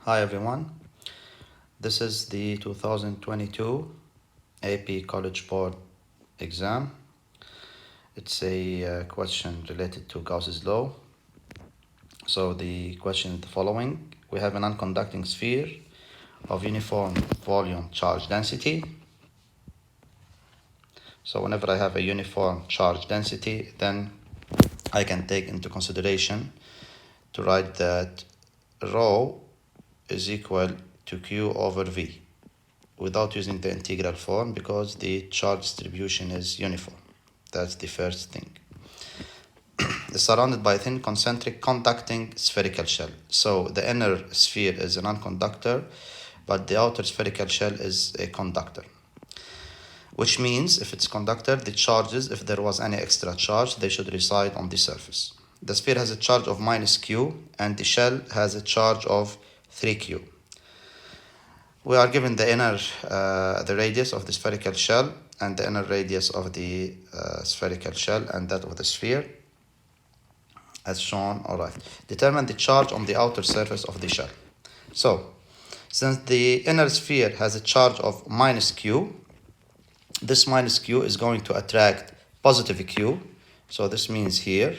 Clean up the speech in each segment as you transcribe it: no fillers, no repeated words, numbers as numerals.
Hi everyone, this is the 2022 AP College Board exam. It's a question related to Gauss's law. So the question is the following. We have a non-conducting sphere of uniform volume charge density. So whenever I have a uniform charge density, then I can take into consideration to write that rho is equal to Q over V without using the integral form because the charge distribution is uniform. That's the first thing. It's surrounded by a thin concentric conducting spherical shell. So the inner sphere is a non-conductor, but the outer spherical shell is a conductor. Which means if it's conductor, the charges, if there was any extra charge, they should reside on the surface. The sphere has a charge of minus Q and the shell has a charge of 3Q. We are given the inner, the radius of the spherical shell and the inner radius of the spherical shell and that of the sphere as shown. All right. Determine the charge on the outer surface of the shell. So, since the inner sphere has a charge of minus Q, this minus Q is going to attract positive Q. So this means here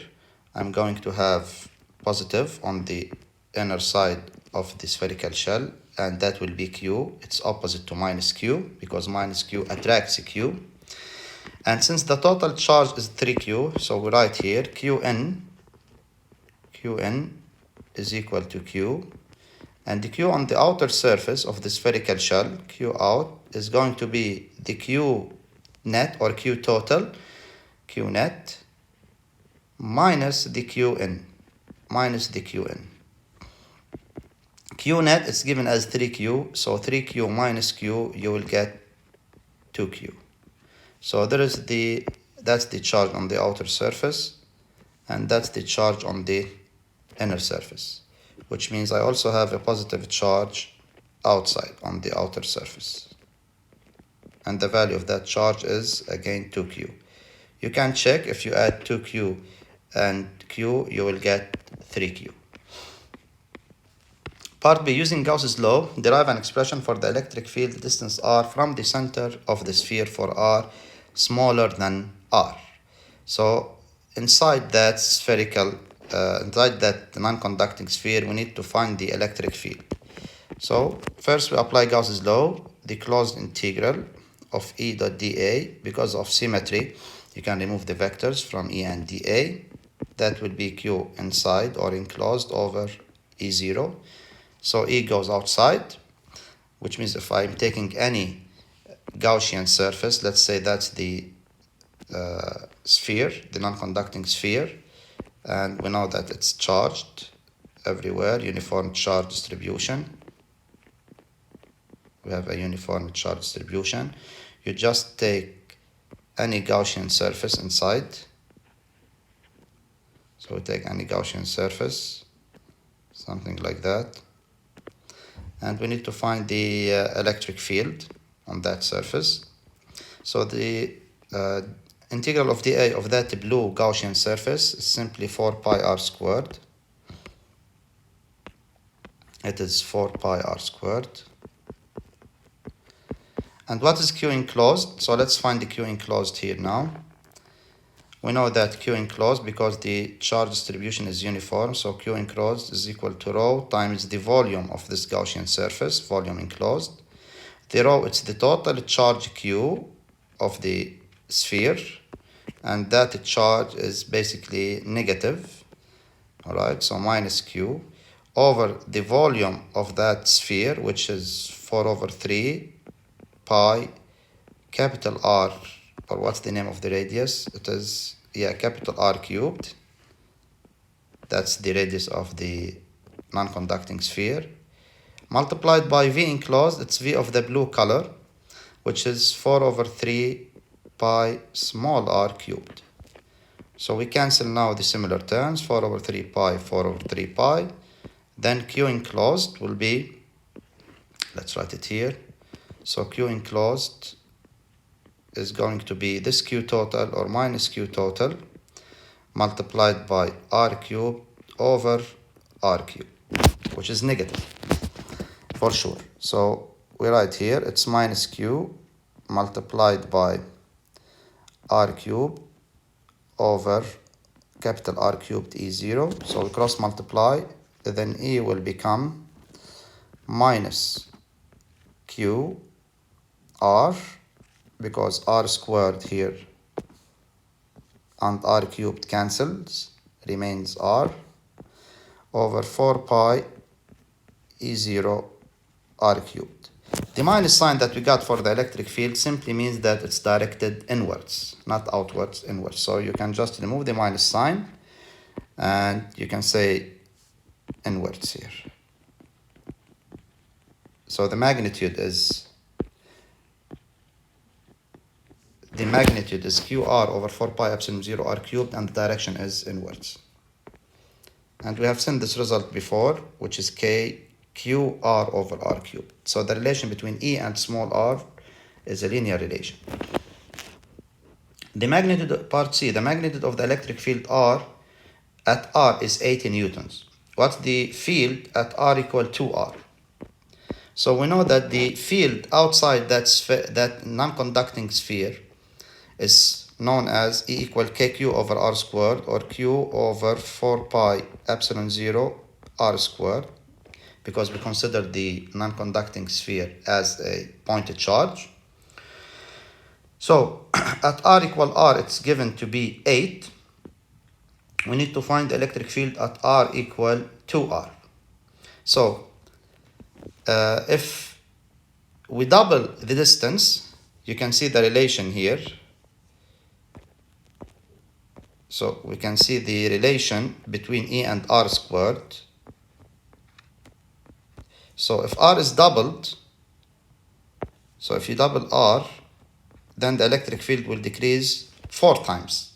I'm going to have positive on the inner side of the spherical shell, and that will be Q. It's opposite to minus Q because minus Q attracts Q. And since the total charge is 3Q, so we write here Qn is equal to Q. And the Q on the outer surface of the spherical shell, Q out, is going to be the Q net or Q total, Q net, minus the Qn, Q net is given as 3Q, so 3Q minus Q, you will get 2Q. So that's the charge on the outer surface, and that's the charge on the inner surface, which means I also have a positive charge outside on the outer surface. And the value of that charge is again 2Q. You can check if you add 2Q and Q, you will get 3Q. Part B, using Gauss's law, derive an expression for the electric field distance r from the center of the sphere for r smaller than r. So inside that spherical, inside that non-conducting sphere, we need to find the electric field. So first we apply Gauss's law, the closed integral of E dot dA. Because of symmetry, you can remove the vectors from E and dA. That will be Q inside or enclosed over E0. So E goes outside, which means if I'm taking any Gaussian surface, let's say that's the sphere, the non-conducting sphere, and we know that it's charged everywhere, uniform charge distribution. We have a uniform charge distribution. You just take any Gaussian surface inside. So we take any Gaussian surface, something like that. And we need to find the electric field on that surface. So the integral of dA of that blue Gaussian surface is simply 4 pi r squared. It is 4 pi r squared. And what is Q enclosed? So let's find the Q enclosed here now. We know that Q enclosed because the charge distribution is uniform, so Q enclosed is equal to rho times the volume of this Gaussian surface, volume enclosed. The rho, it's the total charge Q of the sphere, and that charge is basically negative, all right, so minus Q, over the volume of that sphere, which is 4 over 3 pi capital R, or what's the name of the radius? It is, capital R cubed. That's the radius of the non-conducting sphere. Multiplied by V enclosed, it's V of the blue color, which is 4 over 3 pi small r cubed. So we cancel now the similar terms, 4 over 3 pi, 4 over 3 pi. Then Q enclosed will be, let's write it here. So Q enclosed is going to be this Q total or minus Q total multiplied by R cubed over R cubed, which is negative. for sure. So we write here, it's minus Q multiplied by R cubed over capital R cubed E0. So we cross multiply, then E will become minus Q R, because R squared here and R cubed cancels, remains R, over 4 pi E0 R cubed. The minus sign that we got for the electric field simply means that it's directed inwards, not outwards, inwards. So you can just remove the minus sign and you can say inwards here. So the magnitude is QR over 4 pi epsilon 0 R cubed, and the direction is inwards. And we have seen this result before, which is QR over R cubed. So the relation between E and small r is a linear relation. The magnitude, part C, the magnitude of the electric field R at R is 80 newtons. What's the field at R equal to R? So we know that the field outside that non-conducting sphere is known as E equal KQ over R squared, or Q over 4 pi epsilon 0 R squared, because we consider the non-conducting sphere as a pointed charge. So at R equal R, it's given to be 8. We need to find the electric field at R equal to R. So if we double the distance, you can see the relation here. So we can see the relation between E and R squared. So if R is doubled, so if you double R, then the electric field will decrease 4 times.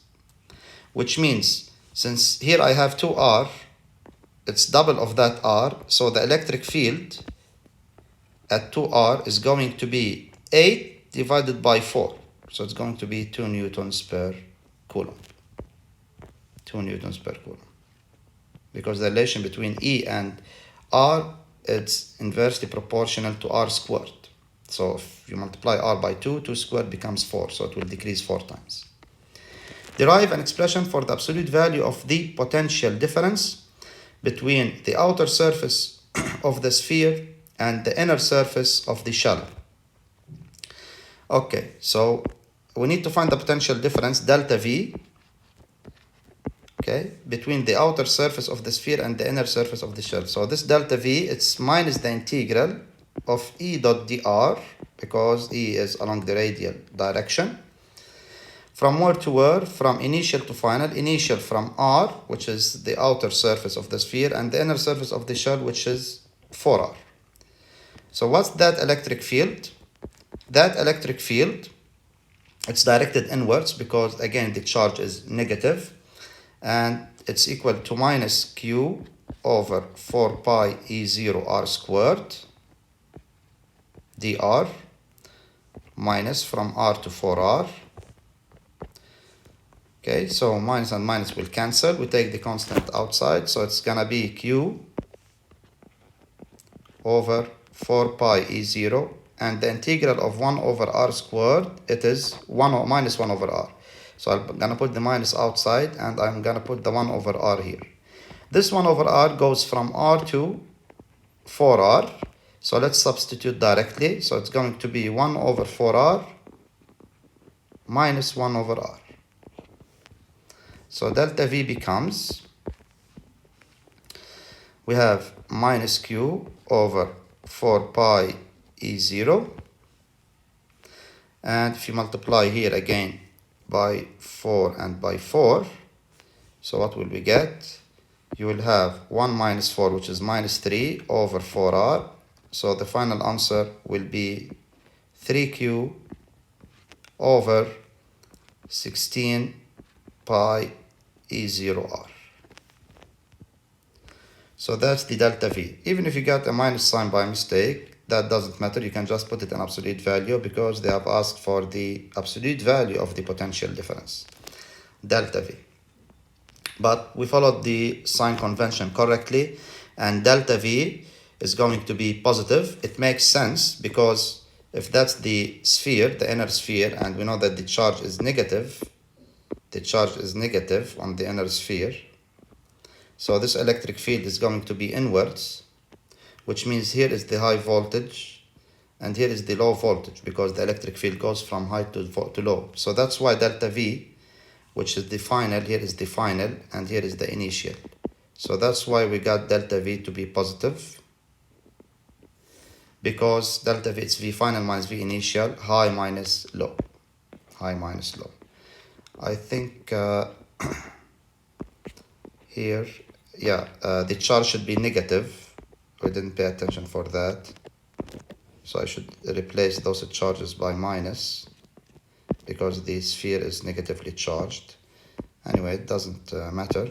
Which means, since here I have 2R, it's double of that R, so the electric field at 2R is going to be 8 divided by 4. So it's going to be 2 newtons per coulomb. 2 newtons per coulomb. Because the relation between E and R, it's inversely proportional to R squared. So if you multiply R by 2, 2 squared becomes 4, so it will decrease 4 times. Derive an expression for the absolute value of the potential difference between the outer surface of the sphere and the inner surface of the shell. Okay, so we need to find the potential difference, delta V, okay, between the outer surface of the sphere and the inner surface of the shell. So this delta V, it's minus the integral of E dot dr, because E is along the radial direction. From where to where? From initial to final. Initial from R, which is the outer surface of the sphere, and the inner surface of the shell, which is 4R. So what's that electric field? That electric field, it's directed inwards because, again, the charge is negative, and it's equal to minus Q over 4 pi E0 R squared dr minus from R to 4R. Okay, so minus and minus will cancel. We take the constant outside, so it's gonna be Q over 4 pi E0, and the integral of 1 over R squared, it is minus 1 over R. So I'm gonna put the minus outside, and I'm gonna put the 1 over R here. This 1 over R goes from R to 4R, so let's substitute directly. So it's going to be 1 over 4R minus 1 over R. So delta V becomes, we have minus Q over 4 pi E0, and if you multiply here again by 4 and by 4, so what will we get? You will have 1 minus 4, which is minus 3 over 4R. So the final answer will be 3Q over 16 pi E0R. So that's the delta V. Even if you got a minus sign by mistake, that doesn't matter. You can just put it in absolute value, because they have asked for the absolute value of the potential difference, delta V. But we followed the sign convention correctly, and delta V, is going to be positive. It makes sense because if that's the sphere, the inner sphere, and we know that the charge is negative on the inner sphere, so this electric field is going to be inwards, which means here is the high voltage and here is the low voltage, because the electric field goes from high to low. So that's why delta V, which is the final, here is the final and here is the initial. So that's why we got delta V to be positive, because delta V is V final minus V initial, high minus low. I think here, the charge should be negative. I didn't pay attention for that. So I should replace those charges by minus, because the sphere is negatively charged. Anyway, it doesn't matter.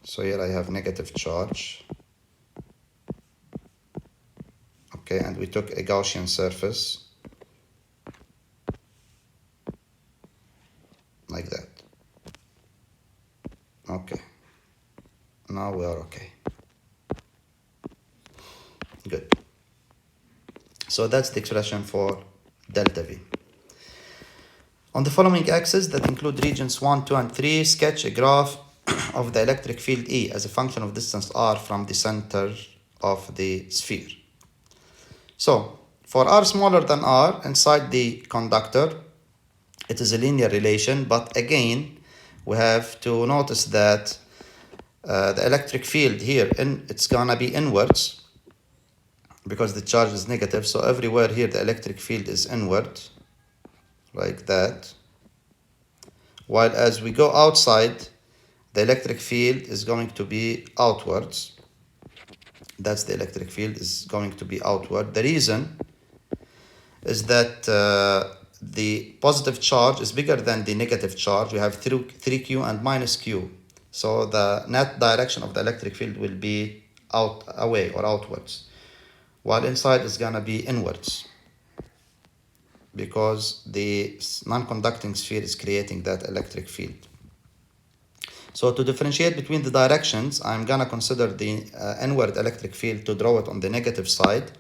So here I have negative charge. Okay, and we took a Gaussian surface like that. Okay, now we are okay. Good. So that's the expression for delta V. On the following axes that include regions 1, 2, and 3, sketch a graph of the electric field E as a function of distance r from the center of the sphere. So, for r smaller than r inside the conductor, it is a linear relation, but again, we have to notice that the electric field here, it's gonna be inwards, because the charge is negative, so everywhere here the electric field is inward, like that. While as we go outside, the electric field is going to be outwards. That's the electric field is going to be outward. The reason is that the positive charge is bigger than the negative charge. We have 3q and minus q. So the net direction of the electric field will be away or outwards, while inside is gonna be inwards, because the non-conducting sphere is creating that electric field. So to differentiate between the directions, I'm gonna consider the inward electric field to draw it on the negative side,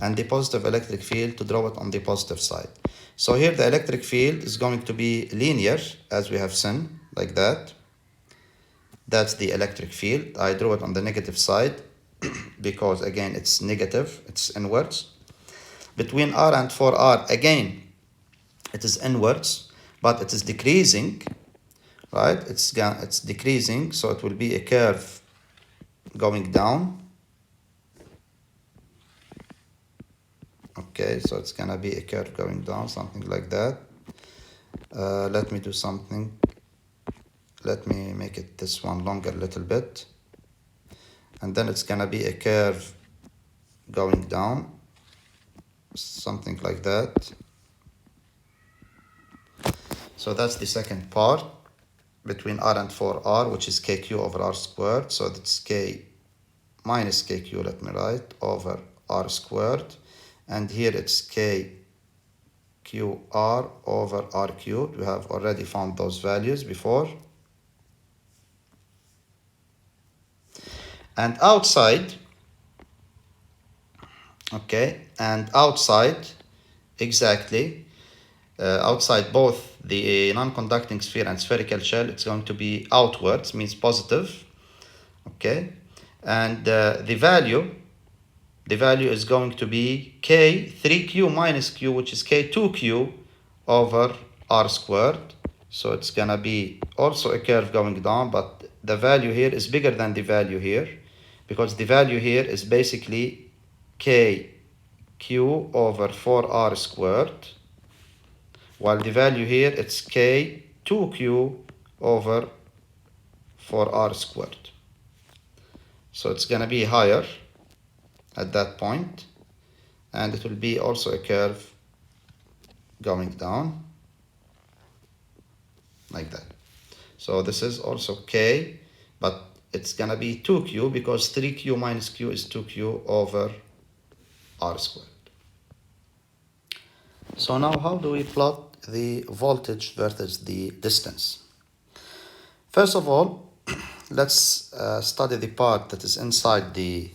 and the positive electric field to draw it on the positive side. So here the electric field is going to be linear, as we have seen, like that. That's the electric field. I drew it on the negative side because again it's negative, it's inwards. Between r and 4r, again it is inwards, but it is decreasing, right? It's decreasing, so it will be a curve going down. Okay, so it's gonna be a curve going down, something like that. Let me do something. Let me make it this one longer a little bit. And then it's gonna be a curve going down, something like that. So that's the second part between r and 4r, which is kq over r squared. So that's k minus kq, let me write, over r squared. And here it's kqr over r cubed. We have already found those values before. And outside, okay, and outside, exactly, outside both the non-conducting sphere and spherical shell, it's going to be outwards, means positive, okay, and the value is going to be k 3q minus q, which is k2q over r squared. So it's gonna be also a curve going down, but the value here is bigger than the value here, because the value here is basically kq over 4r squared, while the value here it's k2q over 4r squared. So it's gonna be higher at that point, and it will be also a curve going down like that. So this is also k, but it's gonna be 2q, because 3q minus q is 2q over r squared. So now how do we plot the voltage versus the distance? First of all, let's study the part that is inside the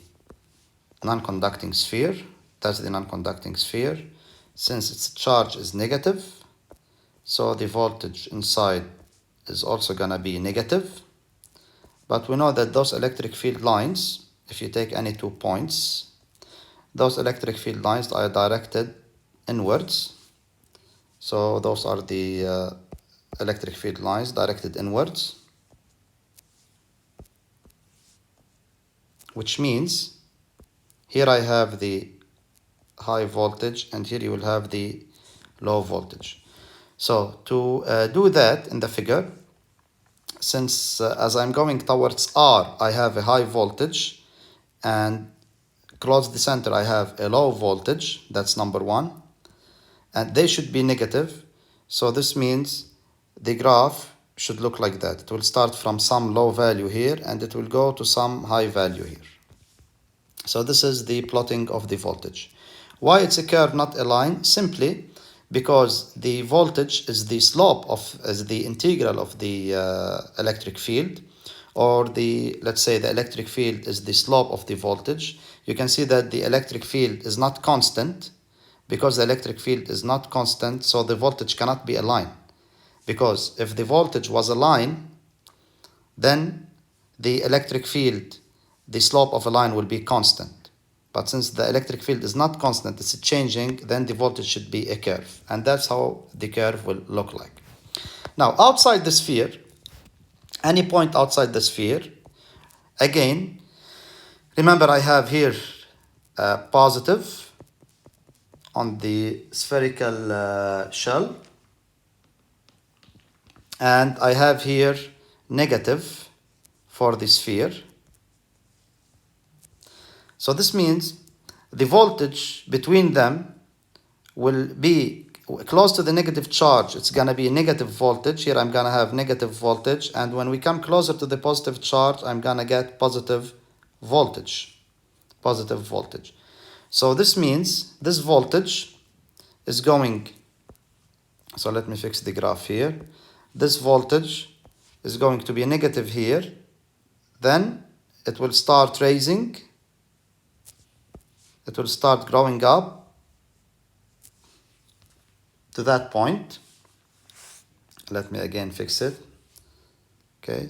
non-conducting sphere. That's the non-conducting sphere. Since its charge is negative, so the voltage inside is also going to be negative. But we know that those electric field lines, if you take any 2 points, those electric field lines are directed inwards. So those are the electric field lines directed inwards, which means here I have the high voltage and here you will have the low voltage. So to do that in the figure, since as I'm going towards R, I have a high voltage, and close the center I have a low voltage, that's number one, and they should be negative. So this means the graph should look like that. It will start from some low value here and it will go to some high value here. So this is the plotting of the voltage. Why it's a curve, not a line? Simply because the voltage is the slope of, is the integral of the electric field, or let's say the electric field is the slope of the voltage. You can see that the electric field is not constant. Because the electric field is not constant, so the voltage cannot be a line. Because if the voltage was a line, then the electric field, the slope of a line will be constant. But since the electric field is not constant, it's changing, then the voltage should be a curve. And that's how the curve will look like. Now, outside the sphere, any point outside the sphere, again, remember I have here positive on the spherical shell, and I have here negative for the sphere. So this means the voltage between them will be close to the negative charge. It's going to be a negative voltage. Here I'm going to have negative voltage, and when we come closer to the positive charge, I'm going to get positive voltage. Positive voltage. So this means this voltage is going, so let me fix the graph here. This voltage is going to be negative here. Then it will start raising. It will start growing up to that point. Let me again fix it. Okay.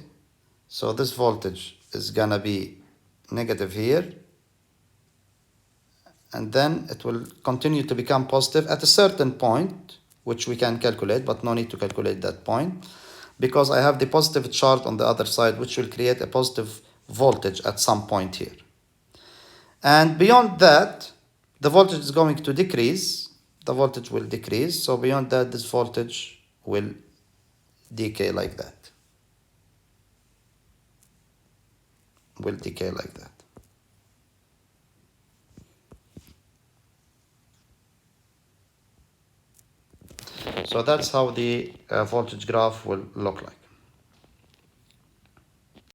So this voltage is going to be negative here. And then it will continue to become positive at a certain point, which we can calculate, but no need to calculate that point, because I have the positive charge on the other side, which will create a positive voltage at some point here. And beyond that, the voltage is going to decrease. The voltage will decrease. So beyond that, this voltage will decay like that. Will decay like that. So that's how the voltage graph will look like.